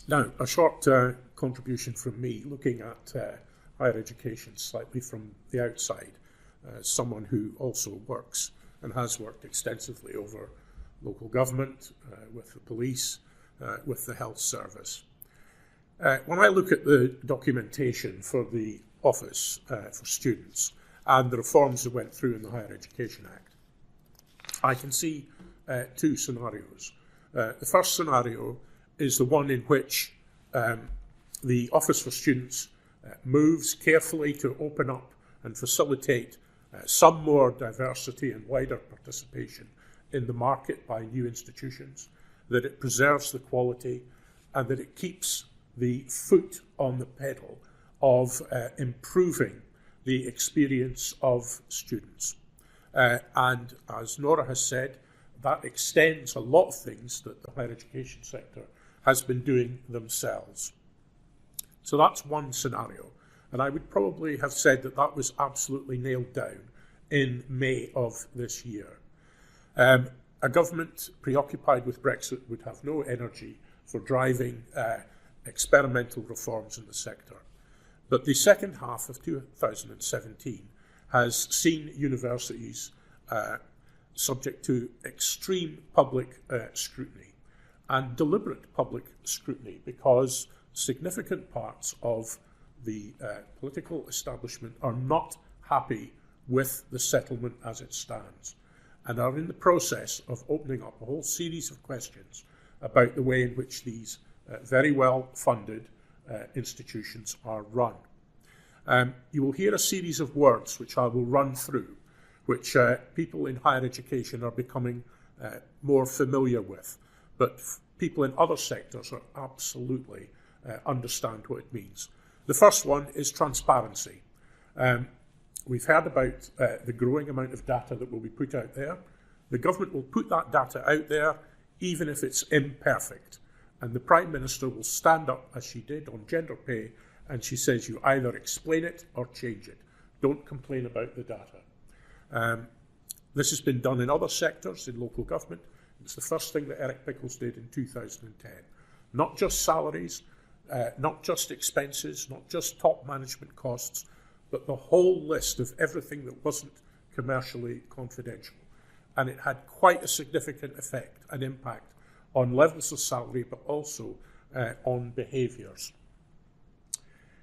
Now, a short contribution from me, looking at higher education slightly from the outside, someone who also works and has worked extensively over local government, with the police, with the health service. When I look at the documentation for the Office for Students and the reforms that went through in the Higher Education Act, I can see two scenarios. The first scenario is the one in which the Office for Students moves carefully to open up and facilitate some more diversity and wider participation in the market by new institutions, that it preserves the quality, and that it keeps the foot on the pedal of improving the experience of students. And as Nora has said, that extends a lot of things that the higher education sector has been doing themselves. So that's one scenario. And I would probably have said that that was absolutely nailed down in May of this year. A government preoccupied with Brexit would have no energy for driving experimental reforms in the sector. But the second half of 2017 has seen universities subject to extreme public scrutiny and deliberate public scrutiny, because significant parts of the political establishment are not happy with the settlement as it stands, and are in the process of opening up a whole series of questions about the way in which these very well-funded institutions are run. You will hear a series of words which I will run through, which people in higher education are becoming more familiar with, but people in other sectors are absolutely understand what it means. The first one is transparency. We've heard about the growing amount of data that will be put out there. The government will put that data out there even if it's imperfect. And the Prime Minister will stand up, as she did on gender pay, and she says you either explain it or change it. Don't complain about the data. This has been done in other sectors, in local government. It's the first thing that Eric Pickles did in 2010. Not just salaries, not just expenses, not just top management costs, but the whole list of everything that wasn't commercially confidential. And it had quite a significant effect and impact on levels of salary, but also on behaviours.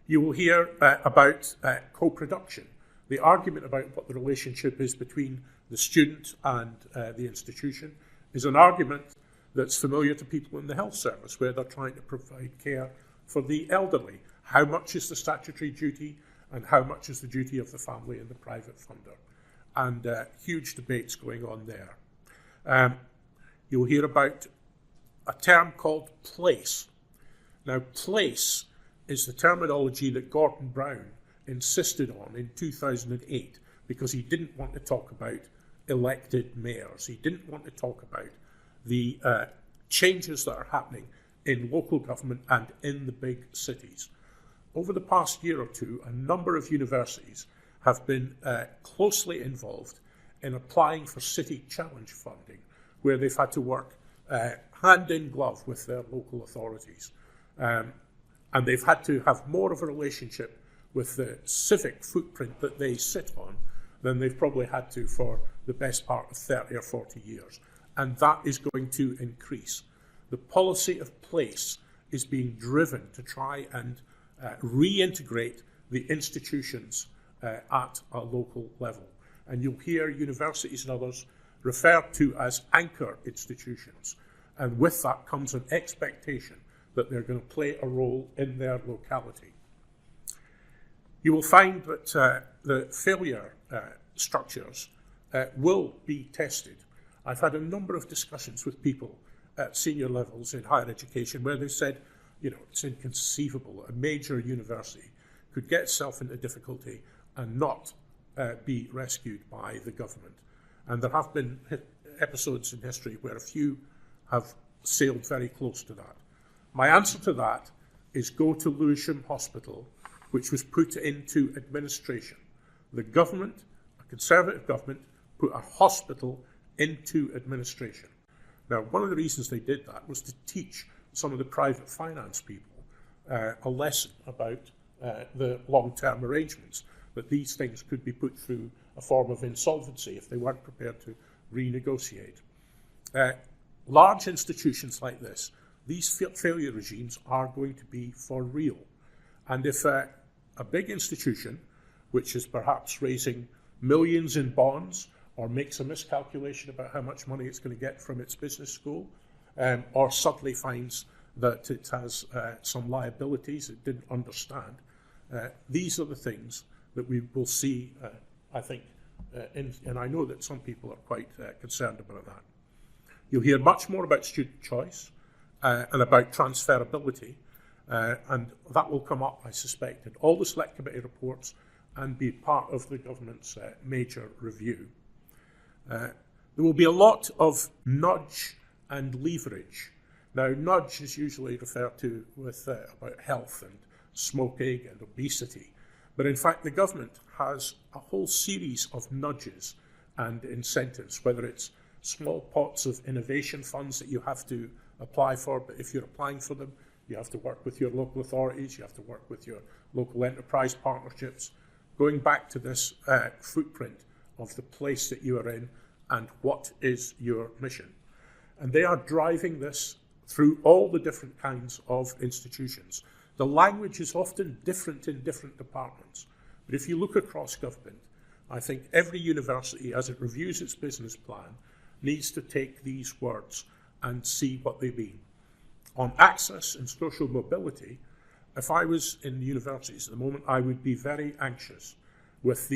You will hear about co-production. The argument about what the relationship is between the student and the institution is an argument that's familiar to people in the health service, where they're trying to provide care for the elderly. How much is the statutory duty and how much is the duty of the family and the private funder? And huge debates going on there. You'll hear about a term called place. Now, place is the terminology that Gordon Brown insisted on in 2008, because he didn't want to talk about elected mayors. He didn't want to talk about the changes that are happening in local government and in the big cities. Over the past year or two, a number of universities have been closely involved in applying for city challenge funding, where they've had to work hand in glove with their local authorities. And they've had to have more of a relationship with the civic footprint that they sit on than they've probably had to for the best part of 30 or 40 years. And that is going to increase. The policy of place is being driven to try and reintegrate the institutions at a local level. And you'll hear universities and others referred to as anchor institutions. And with that comes an expectation that they're going to play a role in their locality. You will find that the failure structures will be tested. I've had a number of discussions with people at senior levels in higher education where they said, you know, it's inconceivable. A major university could get itself into difficulty and not be rescued by the government. And there have been episodes in history where a few have sailed very close to that. My answer to that is go to Lewisham Hospital, which was put into administration. The government, a Conservative government, put a hospital into administration. Now, one of the reasons they did that was to teach some of the private finance people a lesson about the long-term arrangements, that these things could be put through a form of insolvency if they weren't prepared to renegotiate. Large institutions like this, these failure regimes are going to be for real. And if a big institution, which is perhaps raising millions in bonds, or makes a miscalculation about how much money it's going to get from its business school, or suddenly finds that it has some liabilities it didn't understand, these are the things that we will see, I think, and I know that some people are quite concerned about that. You'll hear much more about student choice and about transferability, and that will come up, I suspect, in all the Select Committee reports and be part of the government's major review. There will be a lot of nudge and leverage. Now, nudge is usually referred to with about health and smoking and obesity, but in fact the government has a whole series of nudges and incentives, whether it's small pots of innovation funds that you have to apply for, but if you're applying for them, you have to work with your local authorities, you have to work with your local enterprise partnerships, going back to this footprint of the place that you are in and what is your mission. And they are driving this through all the different kinds of institutions. The language is often different in different departments, but if you look across government, I think every university, as it reviews its business plan, needs to take these words and see what they mean. On access and social mobility, if I was in the universities at the moment, I would be very anxious with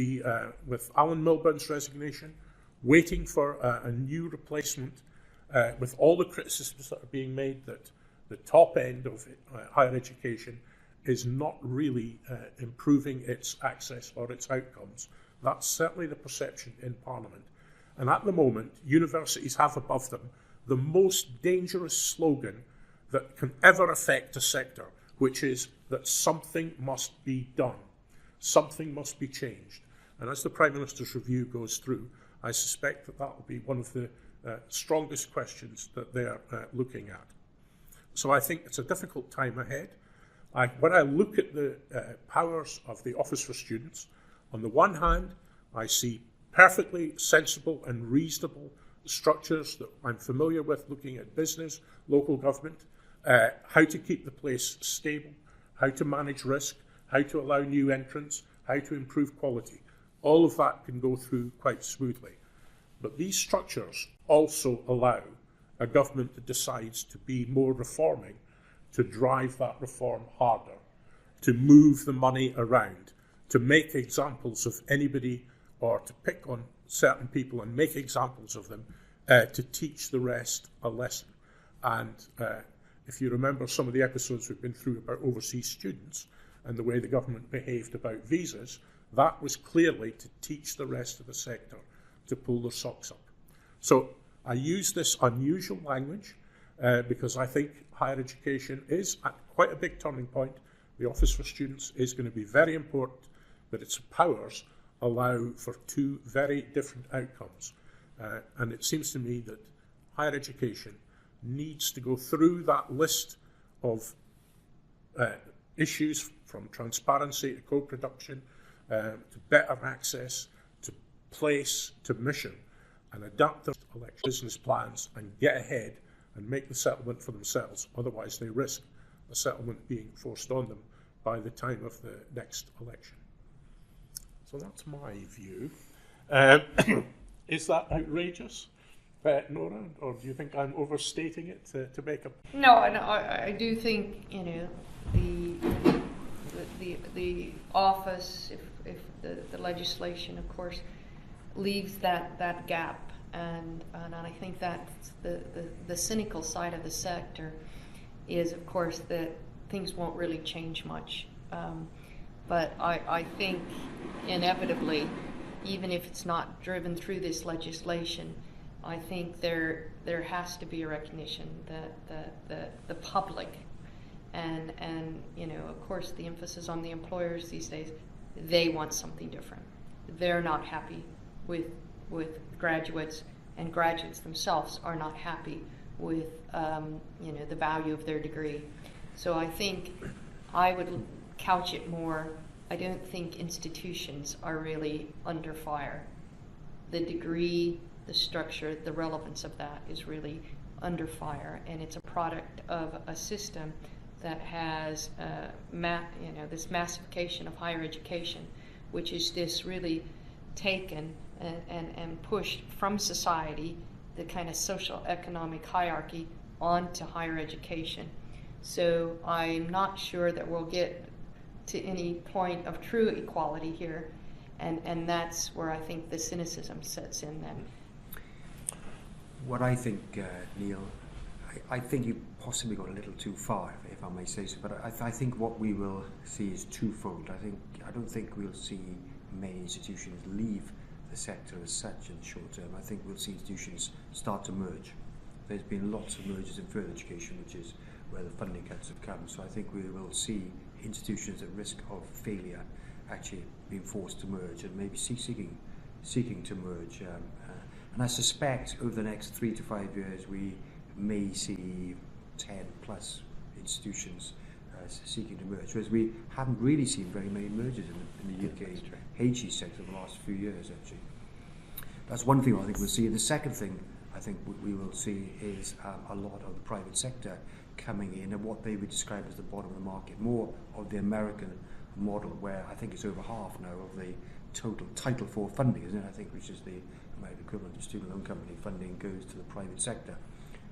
Alan Milburn's resignation, waiting for a new replacement, with all the criticisms that are being made that the top end of higher education is not really improving its access or its outcomes. That's certainly the perception in Parliament. And at the moment, universities have above them the most dangerous slogan that can ever affect a sector, which is that something must be done. Something must be changed. And as the Prime Minister's review goes through, I suspect that that will be one of the strongest questions that they're looking at. So I think it's a difficult time ahead. When I look at the powers of the Office for Students, on the one hand, I see perfectly sensible and reasonable structures that I'm familiar with, looking at business, local government, how to keep the place stable, how to manage risk, how to allow new entrants, how to improve quality. All of that can go through quite smoothly. But these structures also allow a government that decides to be more reforming to drive that reform harder, to move the money around, to make examples of anybody or to pick on certain people and make examples of them, to teach the rest a lesson. And if you remember some of the episodes we've been through about overseas students and the way the government behaved about visas, that was clearly to teach the rest of the sector to pull their socks up. So I use this unusual language because I think higher education is at quite a big turning point. The Office for Students is going to be very important, but its powers allow for two very different outcomes. And it seems to me that higher education needs to go through that list of issues, from transparency to co-production, to better access, to place, to mission, and adapt their business plans and get ahead and make the settlement for themselves. Otherwise, they risk a settlement being forced on them by the time of the next election. So that's my view. Is that outrageous, Nora, or do you think I'm overstating it to make a... No, I do think, the office, if the legislation, of course, leaves that gap, and I think that's the cynical side of the sector is, of course, that things won't really change much. But I think inevitably, even if it's not driven through this legislation, I think there has to be a recognition that the public and of course the emphasis on the employers these days, they want something different. They're not happy with graduates, and graduates themselves are not happy the value of their degree. So I think I would couch it more, I don't think institutions are really under fire. The degree, the structure, the relevance of that is really under fire, and it's a product of a system that has this massification of higher education, which is this really taken and pushed from society, the kind of social economic hierarchy, onto higher education. So I'm not sure that we'll get to any point of true equality here, and that's where I think the cynicism sets in then. What I think, Neil, I think you possibly got a little too far, if I may say so, but I think what we will see is twofold. I don't think we'll see many institutions leave the sector as such in the short term. I think we'll see institutions start to merge. There's been lots of mergers in further education, which is where the funding cuts have come. So I think we will see institutions at risk of failure actually being forced to merge and maybe seeking to merge. And I suspect over the next 3 to 5 years we may see 10 plus institutions seeking to merge, whereas we haven't really seen very many mergers in the UK HE sector in the last few years actually. That's one thing I think we'll see. And the second thing I think we will see is a lot of the private sector coming in at what they would describe as the bottom of the market, more of the American model, where I think it's over half now of the total Title IV funding, isn't it? I think, which is the American equivalent of student loan company funding, goes to the private sector.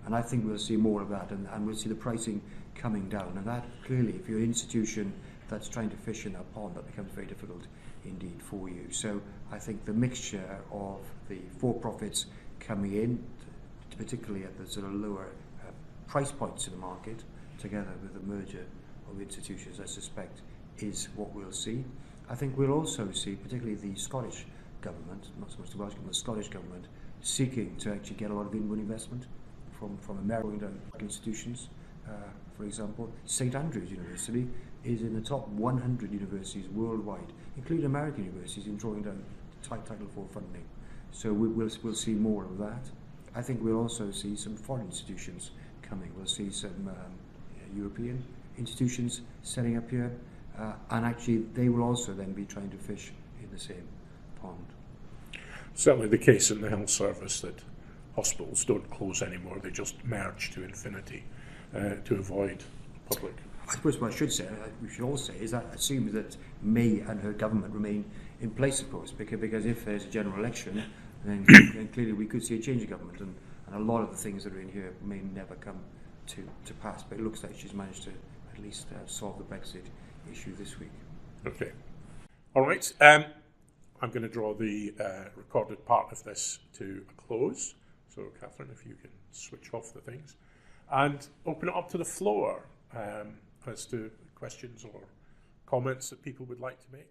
And I think we'll see more of that, and we'll see the pricing coming down. And that clearly, if you're an institution that's trying to fish in that pond, that becomes very difficult indeed for you. So I think the mixture of the for-profits coming in, particularly at the sort of lower price points in the market, together with the merger of institutions, I suspect is what we'll see. I think we'll also see, particularly the Scottish government, not so much the Welsh government, the Scottish government, seeking to actually get a lot of inward investment from American institutions. For example, St Andrews University is in the top 100 universities worldwide, including American universities, in drawing down Title IV funding. So we'll see more of that. I think we'll also see some foreign institutions coming. We'll see some European institutions setting up here, and actually they will also then be trying to fish in the same pond. Certainly the case in the health service that hospitals don't close anymore, they just merge to infinity to avoid public. I suppose what I should say, we should all say, is that assumes that May and her government remain in place, of course, because if there's a general election, then clearly we could see a change of government, and a lot of the things that are in here may never come to pass. But it looks like she's managed to at least solve the Brexit issue this week. Okay. All right. I'm going to draw the recorded part of this to a close. So, Catherine, if you can switch off the things. And open it up to the floor as to questions or comments that people would like to make.